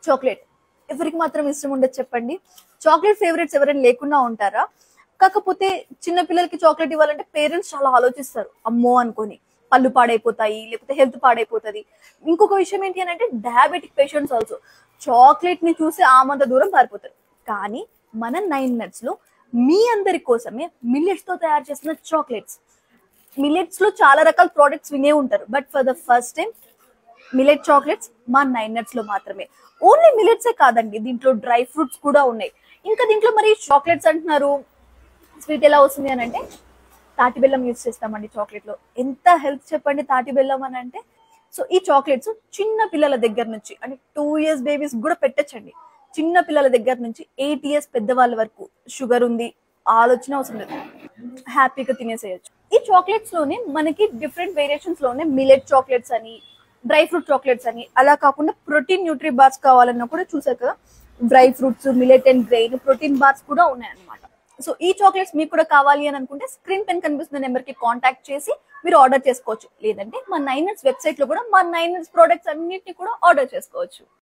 Chocolate ఎవరికి మాత్రం ఇష్టం ఉండదు చెప్పండి. చాక్లెట్ ఫేవరెట్స్ ఎవరైనా లేకుండా ఉంటారా? కాకపోతే చిన్న పిల్లలకి చాక్లెట్ ఇవ్వాలంటే పేరెంట్స్ చాలా ఆలోచిస్తారు, అమ్మో అనుకొని పళ్ళు పాడైపోతాయి, లేకపోతే హెల్త్ పాడైపోతుంది. ఇంకొక విషయం ఏంటి అని అంటే డయాబెటిక్ పేషెంట్స్ ఆల్సో చాక్లెట్ ని చూసి ఆమంత దూరం పారిపోతారు. కానీ మన 9 Nuts లో మీ అందరి కోసమే మిల్లెట్స్ తో తయారు చేసిన చాక్లెట్స్. మిల్లెట్స్ లో చాలా రకాల ప్రోడక్ట్స్ వినే ఉంటారు, but for the first time millet chocolates మా 9 Nuts లో మాత్రమే. ఓన్లీ మిల్లెట్సే కాదండి, దీంట్లో డ్రై ఫ్రూట్స్ కూడా ఉన్నాయి. ఇంకా దీంట్లో మరి చాక్లెట్స్ అంటున్నారు, స్వీట్ ఎలా వస్తుంది అని అంటే తాటి బెల్లం యూజ్ చేస్తామండి చాక్లెట్ లో. ఎంత హెల్త్ చెప్పండి తాటి బెల్లం అని అంటే. సో ఈ చాక్లెట్స్ చిన్న పిల్లల దగ్గర నుంచి అంటే 2 years బేబీస్ కూడా పెట్టచ్చండి. చిన్న పిల్లల దగ్గర నుంచి 8 years పెద్దవాళ్ళ వరకు షుగర్ ఉంది ఆలోచన అవసరం లేదు, హ్యాపీగా తినేసేయచ్చు. ఈ చాక్లెట్స్ లోనే మనకి డిఫరెంట్ వేరియేషన్స్ లోనే మిల్లెట్ చాక్లెట్స్ అని, డ్రై ఫ్రూట్ చాక్లెట్స్ అని, అలా కాకుండా ప్రోటీన్ న్యూట్రీ బార్స్ కావాలన్నా కూడా చూసారు కదా, dry fruits, millet and grain protein bars కూడా ఉన్నాయన్నమాట. సో ఈ చాక్లెట్స్ మీకు కూడా కావాలి అని అనుకుంటే స్క్రీన్ పైన కనిపిస్తున్న నెంబర్ కి కాంటాక్ట్ చేసి మీరు ఆర్డర్ చేసుకోవచ్చు. లేదంటే మా 9 Nuts వెబ్సైట్ లో కూడా మా 9 Nuts ప్రోడక్ట్స్ అన్నిటిని కూడా ఆర్డర్ చేసుకోవచ్చు.